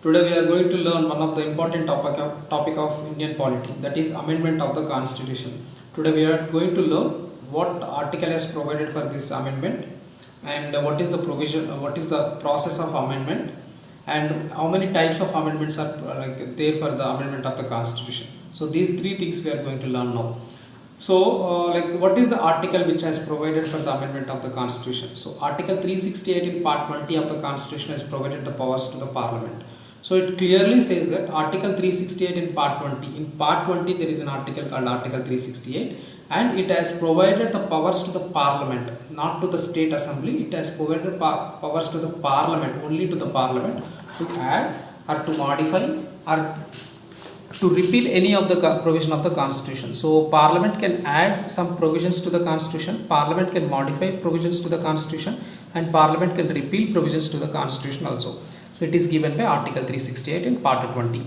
Today we are going to learn one of the important topic of Indian polity, that is amendment of the constitution. Today we are going to learn what article is provided for this amendment and what is the provision, what is the process of amendment and how many types of amendments are there for the amendment of the constitution. So these three things we are going to learn now. So what is the article which has provided for the amendment of the constitution? So article 368 in part 20 of the constitution has provided the powers to the parliament. So it clearly says that article 368 in part 20, in part 20 there is an article called article 368 and it has provided the powers to the parliament, not to the state assembly. It has provided powers to the parliament, only to the parliament, to add or to modify or to repeal any of the provision of the constitution. So parliament can add some provisions to the constitution, parliament can modify provisions to the constitution, and parliament can repeal provisions to the constitution also. So it is given by article 368 in part 20.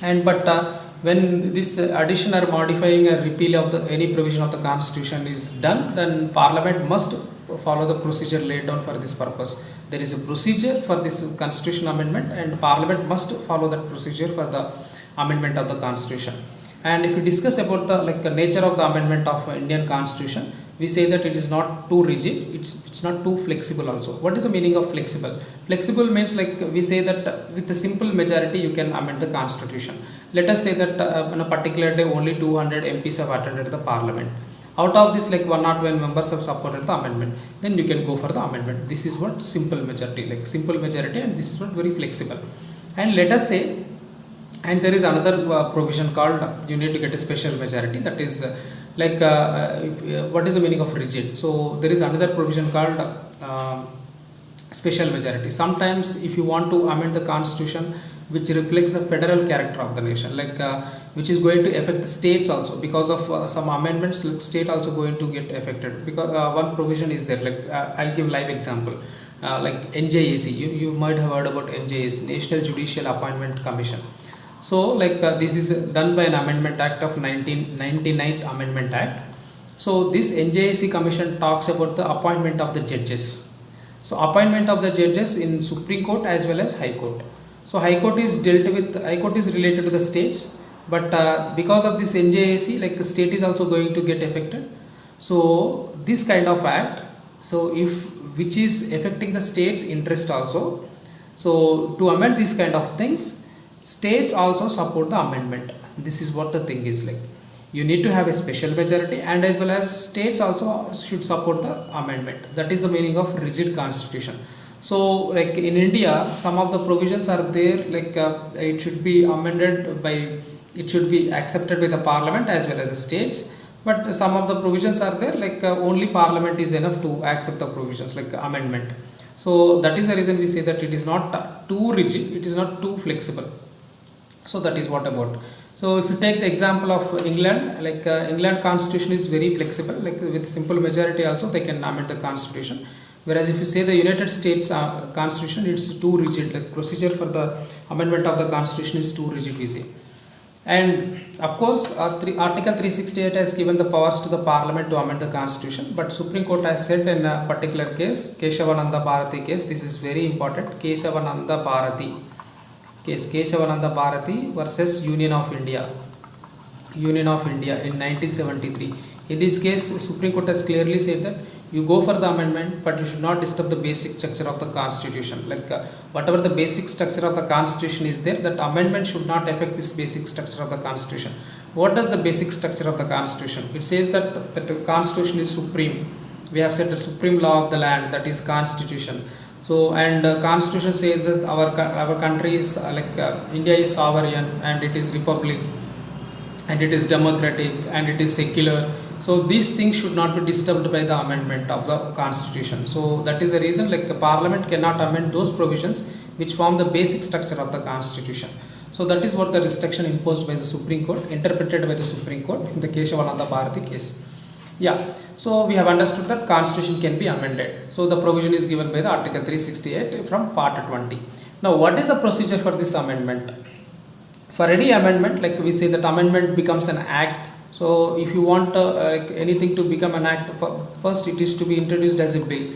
And when this addition or modifying or repeal of any provision of the constitution is done, then parliament must follow the procedure laid down for this purpose. There is a procedure for this constitution amendment and parliament must follow that procedure for the amendment of the constitution. And if we discuss about the nature of the amendment of Indian constitution, we say that it is not too rigid, it's not too flexible also. What is the meaning of flexible? Flexible means we say that with a simple majority you can amend the constitution. Let us say that on a particular day only 200 MPs have attended the parliament. Out of this 101 members have supported the amendment, then you can go for the amendment. This is what simple majority, simple majority, and this is what very flexible. And let us say, and there is another provision called you need to get a special majority, that is what is the meaning of rigid? So there is another provision called special majority. Sometimes if you want to amend the constitution which reflects the federal character of the nation, which is going to affect the states also, because of some amendments state also going to get affected, because one provision is there, I'll give live example, NJAC, you might have heard about NJAC, National Judicial Appointment Commission. So this is done by an amendment act of 1999th amendment act. So this NJAC commission talks about the appointment of the judges. So appointment of the judges in Supreme Court as well as High Court. So High Court is related to the states, but because of this NJAC, the state is also going to get affected. So this kind of act, which is affecting the state's interest also. So to amend these kind of things, states also support the amendment. This is what the thing is like. You need to have a special majority, and as well as states also should support the amendment. That is the meaning of rigid constitution. So in India, some of the provisions are there, it should be amended by, it should be accepted by the parliament as well as the states. But some of the provisions are there, only parliament is enough to accept the provisions amendment. So that is the reason we say that it is not too rigid, it is not too flexible. So that is what about. So if you take the example of England, England constitution is very flexible, with simple majority also they can amend the constitution. Whereas if you say the United States constitution, it's too rigid, procedure for the amendment of the constitution is too rigid, we say. And of course article 368 has given the powers to the parliament to amend the constitution, but Supreme Court has said in a particular case, Keshavananda Bharati case, this is very important, Keshavananda Bharati case, Keshavananda Bharati versus Union of India in 1973. In this case, Supreme Court has clearly said that you go for the amendment, but you should not disturb the basic structure of the constitution. Whatever the basic structure of the constitution is there, that amendment should not affect this basic structure of the constitution. What does the basic structure of the constitution? It says that the constitution is supreme. We have said the supreme law of the land, that is constitution. So, and constitution says that our country is India is sovereign and it is republic and it is democratic and it is secular. So these things should not be disturbed by the amendment of the constitution. So that is the reason the parliament cannot amend those provisions which form the basic structure of the constitution. So that is what the restriction imposed by the Supreme Court, interpreted by the Supreme Court in the Keshavananda Bharati case. Yeah, so we have understood that constitution can be amended. So the provision is given by the article 368 from part 20. Now what is the procedure for this amendment? For any amendment, we say that amendment becomes an act. So if you want anything to become an act, first it is to be introduced as a bill.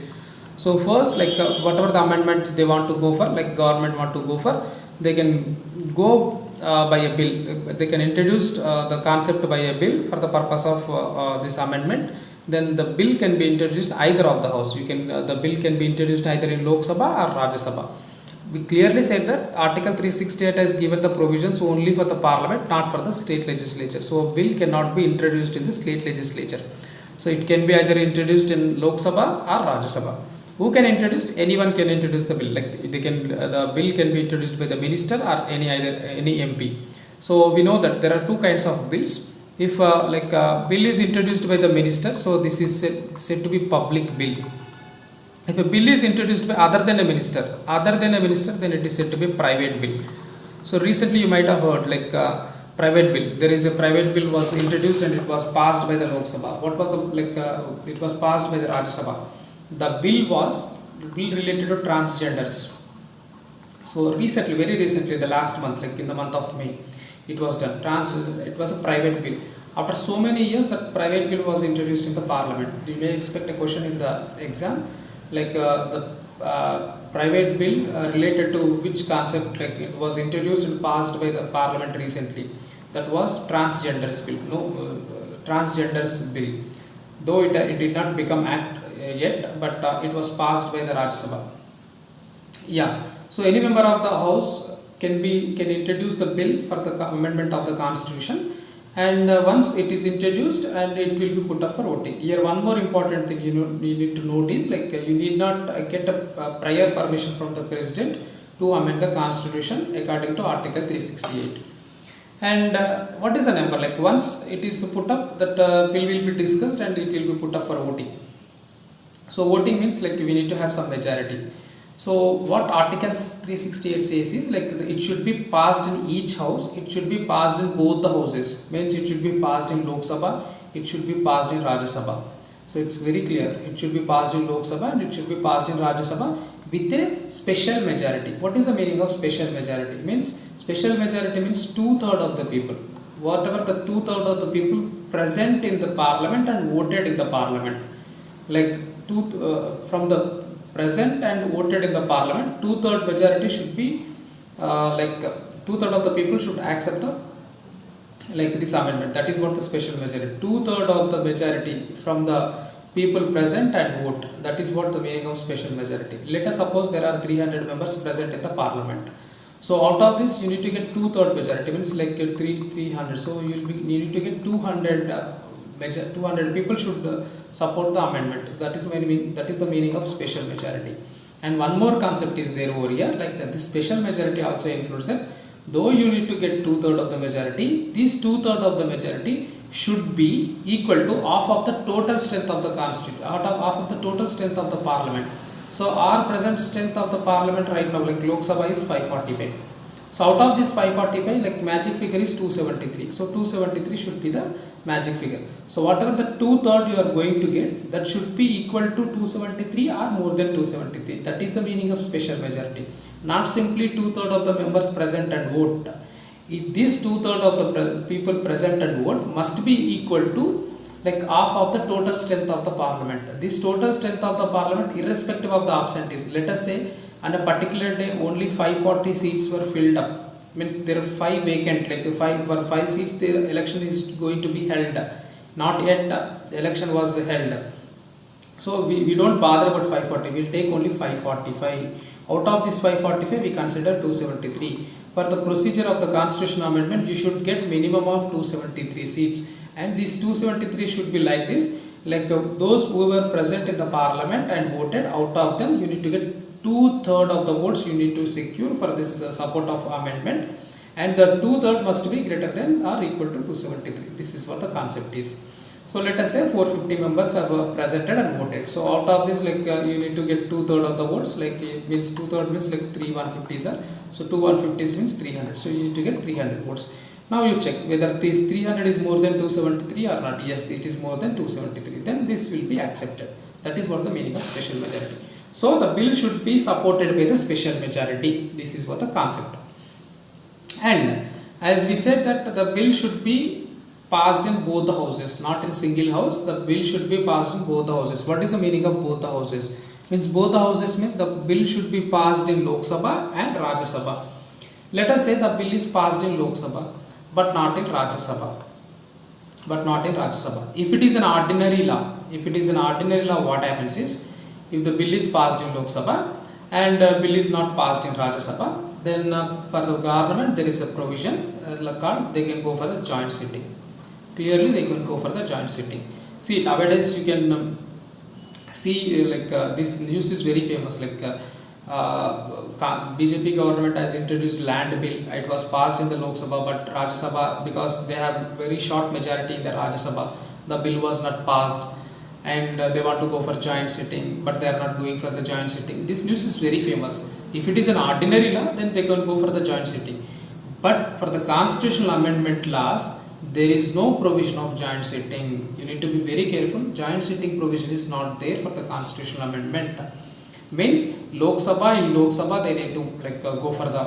So first, whatever the amendment they want to go for, government want to go for, they can go by a bill. They can introduce the concept by a bill for the purpose of this amendment. Then the bill can be introduced either of the house. You can the bill can be introduced either in Lok Sabha or Rajya Sabha. We clearly said that Article 368 has given the provisions only for the Parliament, not for the state legislature. So a bill cannot be introduced in the state legislature. So it can be either introduced in Lok Sabha or Rajya Sabha. Who can introduce? Anyone can introduce the bill. Like they can, the bill can be introduced by the minister or any MP. So we know that there are two kinds of bills. If bill is introduced by the minister, so this is said to be public bill. If a bill is introduced by other than a minister, then it is said to be private bill. So recently you might have heard private bill. There is a private bill was introduced and it was passed by the Lok Sabha. What was the it was passed by the Rajya Sabha. The bill was related to transgenders. So recently, very recently, the last month, like in the month of May, it was done. It was a private bill. After so many years, that private bill was introduced in the Parliament. You may expect a question in the exam, the private bill related to which concept, like it was introduced and passed by the Parliament recently. That was transgenders bill. Transgenders bill. Though it did not become act yet, but it was passed by the Rajya Sabha. Yeah. So any member of the House can introduce the bill for the amendment of the Constitution, and once it is introduced and it will be put up for voting. Here one more important thing you need to note is you need not get a prior permission from the President to amend the Constitution according to Article 368. And what is the number? Like once it is put up, that bill will be discussed and it will be put up for voting. So voting means we need to have some majority. So what Article 368 says is it should be passed in each house. It should be passed in both the houses. Means it should be passed in Lok Sabha. It should be passed in Rajya Sabha. So it's very clear. It should be passed in Lok Sabha and it should be passed in Rajya Sabha with a special majority. What is the meaning of special majority? Means special majority means 2/3 of the people. Whatever the 2/3 of the people present in the Parliament and voted in the Parliament. From the present and voted in the Parliament, 2/3 majority should be 2/3 of the people should accept the this amendment. That is what the special majority. 2/3 of the majority from the people present and vote. That is what the meaning of special majority. Let us suppose there are 300 members present in the Parliament. So out of this you need to get 2/3 majority. Means 300. So you need to get 200 people should support the amendment. That is the meaning of special majority. And one more concept is there over here, this special majority also includes that though you need to get 2/3 of the majority, this 2/3 of the majority should be equal to half of the total strength of the constitution, half of the total strength of the Parliament. So our present strength of the Parliament right now, Lok Sabha, is 545. So out of this 545, magic figure is 273. So 273 should be the magic figure. So whatever the 2/3 you are going to get, that should be equal to 273 or more than 273. That is the meaning of special majority. Not simply 2/3 of the members present and vote. If this 2/3 of the people present and vote must be equal to half of the total strength of the Parliament. This total strength of the Parliament irrespective of the absentees. Let us say on a particular day only 540 seats were filled up. Means there are 5 vacant, for 5 seats the election is going to be held. Not yet the election was held. So we don't bother about 540. We'll take only 545. Out of this 545 we consider 273. For the procedure of the Constitution Amendment, you should get minimum of 273 seats. And these 273 should be like this. Those who were present in the Parliament and voted, out of them you need to get 2/3 of the votes you need to secure for this support of amendment, and the 2/3 must be greater than or equal to 273. This is what the concept is. So let us say 450 members have presented and voted. So out of this you need to get 2/3 of the votes. It means 2/3 means 3 150s are. So 2 150s means 300. So you need to get 300 votes. Now you check whether this 300 is more than 273 or not. Yes, it is more than 273. Then this will be accepted. That is what the meaning of special majority. So the bill should be supported by the special majority. This is what the concept. And as we said that the bill should be passed in both the houses, not in single house. The bill should be passed in both the houses. What is the meaning of both the houses? Means both the houses means the bill should be passed in Lok Sabha and Rajya Sabha. Let us say the bill is passed in Lok Sabha but not in Rajya Sabha. If it is an ordinary law, what happens is, if the bill is passed in Lok Sabha and bill is not passed in Rajya Sabha, then for the government there is a provision called they can go for the joint sitting. Clearly they can go for the joint sitting. See, nowadays you can see this news is very famous, BJP government has introduced land bill. It was passed in the Lok Sabha, but Rajya Sabha, because they have very short majority in the Rajya Sabha, the bill was not passed, and they want to go for joint sitting, but they are not going for the joint sitting. This news is very famous. If it is an ordinary law, then they can go for the joint sitting. But for the constitutional amendment laws, there is no provision of joint sitting. You need to be very careful. Joint sitting provision is not there for the constitutional amendment. Means in Lok Sabha they need to go for the,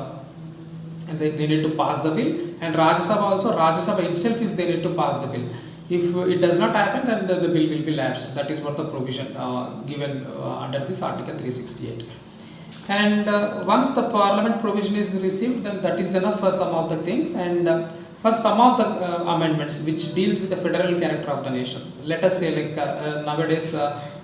they need to pass the bill, and Rajya Sabha also, Rajya Sabha itself is they need to pass the bill. If it does not happen, then the bill will be lapsed. That is what the provision given under this Article 368. And once the parliament provision is received, then that is enough for some of the things, and for some of the amendments which deals with the federal character of the nation. Let us say nowadays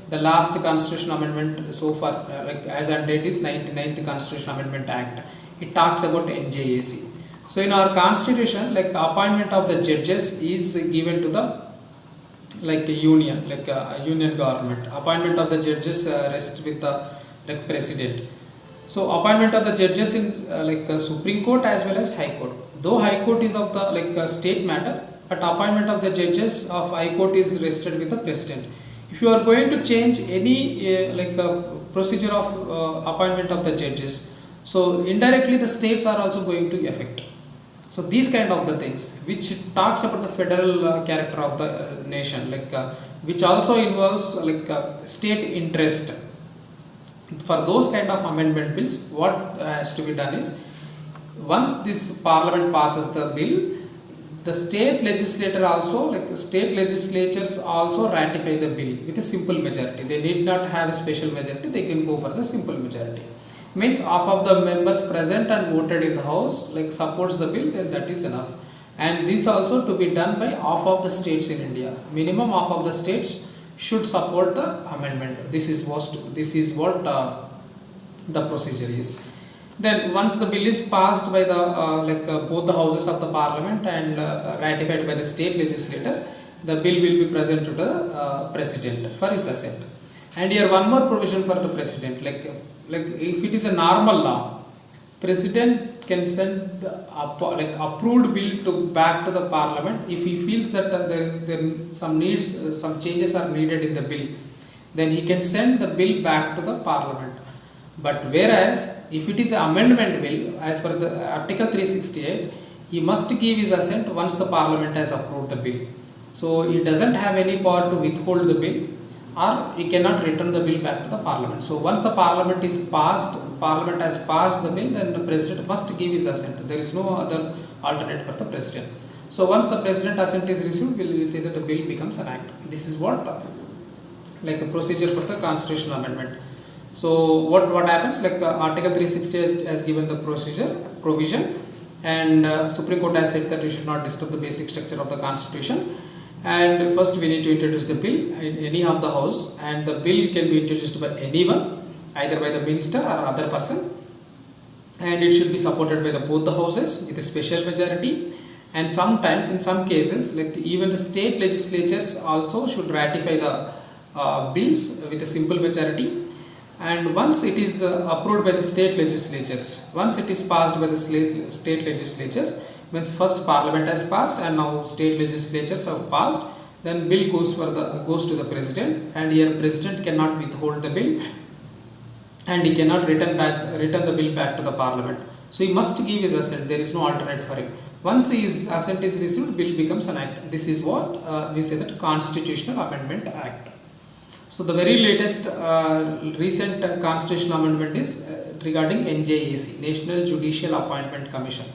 the last constitution amendment so far, as on date, is 99th Constitution Amendment Act. It talks about NJAC. So in our constitution, appointment of the judges is given to the union, union government. Appointment of the judges rests with the president. So appointment of the judges in Supreme Court as well as High Court. Though High Court is of the state matter, but appointment of the judges of High Court is rested with the president. If you are going to change any procedure of appointment of the judges, so indirectly the states are also going to affect. So these kind of the things which talks about the federal character of the nation, which also involves state interest. For those kind of amendment bills, what has to be done is, once this parliament passes the bill, the state legislators also ratify the bill with a simple majority. They need not have a special majority, they can go for the simple majority. Means half of the members present and voted in the house supports the bill, then that is enough. And this also to be done by half of the states in India. Minimum half of the states should support the amendment. This is what the procedure is. Then once the bill is passed by the both the houses of the parliament and ratified by the state legislator, the bill will be presented to the president for his assent. And here one more provision for the president, if it is a normal law, president can send the approved bill back to the parliament if he feels that some changes are needed in the bill, then he can send the bill back to the parliament. But whereas if it is an amendment bill, as per the Article 368, he must give his assent once the parliament has approved the bill. So he doesn't have any power to withhold the bill, or he cannot return the bill back to the parliament. So once the parliament has passed the bill, then the president must give his assent. There is no other alternate for the president. So once the president assent is received, we will say that the bill becomes an act. This is what a procedure for the constitutional amendment. So what happens, Article 360 has given the provision, and Supreme Court has said that you should not disturb the basic structure of the constitution. And first we need to introduce the bill in any of the house, and the bill can be introduced by anyone, either by the minister or other person, and it should be supported by both the houses with a special majority. And sometimes in some cases even the state legislatures also should ratify the bills with a simple majority. And once it is approved by the state legislatures, once it is passed by the state legislatures, means first parliament has passed and now state legislatures have passed, then bill goes to the president, and here president cannot withhold the bill, and he cannot return the bill back to the parliament. So he must give his assent. There is no alternate for him. Once his assent is received, bill becomes an act. This is what we say that Constitutional Amendment Act. So the very latest recent constitutional amendment is regarding NJAC, National Judicial Appointment Commission.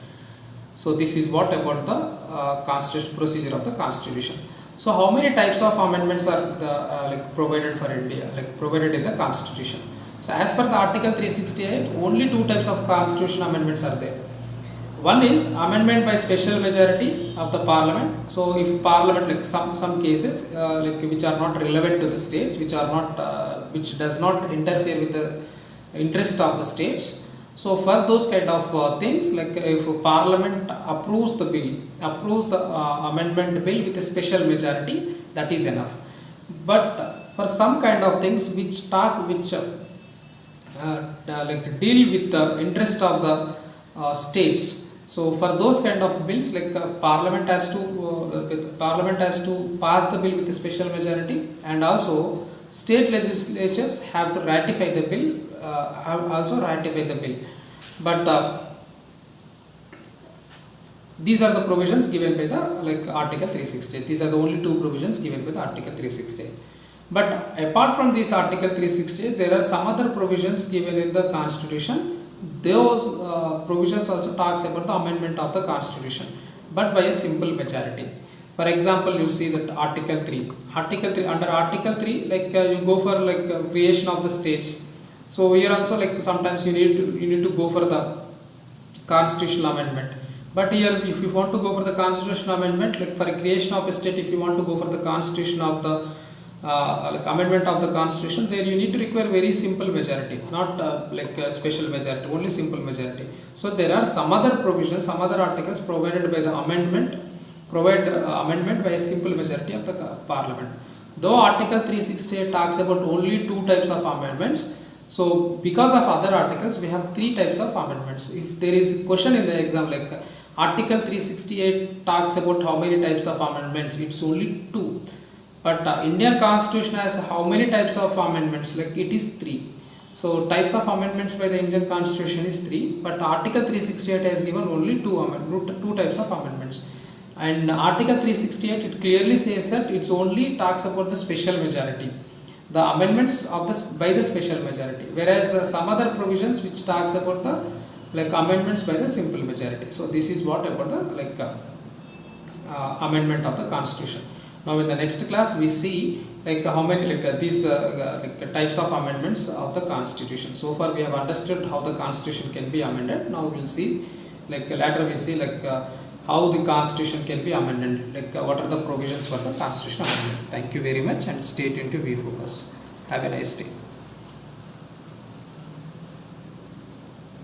So this is what about the constitution procedure of the constitution. So how many types of amendments are provided for India, provided in the constitution? So as per the Article 368, only two types of constitution amendments are there. One is amendment by special majority of the parliament. So if parliament, like some cases like which are not relevant to the states, which are not which does not interfere with the interest of the states. So for those kind of things, like if parliament approves the bill, approves the amendment bill with a special majority, that is enough. But for some kind of things which like deal with the interest of the states. So for those kind of bills, like parliament has to pass the bill with a special majority, and also state legislatures have to ratify the bill, have also ratified the bill. But these are the provisions given by the like Article 360. These are the only two provisions given by the Article 360. But apart from this Article 360, there are some other provisions given in the Constitution. Those provisions also talks about the amendment of the Constitution, but by a simple majority. For example, you see that Article 3. Under Article 3, like you go for like creation of the states. So here also, like sometimes you need to go for the constitutional amendment. But here, if you want to go for the constitutional amendment, like for a creation of a state, if you want to go for the constitution of the like amendment of the constitution, there you need to require very simple majority, not like a special majority, only simple majority. So there are some other provisions, some other articles provided by the amendment, amendment by a simple majority of the parliament. Though Article 368 talks about only two types of amendments, so because of other articles we have three types of amendments. If there is a question in the exam like Article 368 talks about how many types of amendments, it's only two. But Indian Constitution has how many types of amendments? Like it is 3. So types of amendments by the Indian Constitution is 3. But Article 368 has given only two types of amendments. And Article 368 it clearly says that it's only talks about the special majority, the amendments of by the special majority. Whereas some other provisions which talks about the like amendments by the simple majority. So this is what about the like amendment of the Constitution. Now in the next class we see like how many like these like types of amendments of the Constitution. So far we have understood how the Constitution can be amended. Now we will see like later we see like how the Constitution can be amended, like what are the provisions for the Constitution amendment. Thank you very much and stay tuned to VFocus. Have a nice day.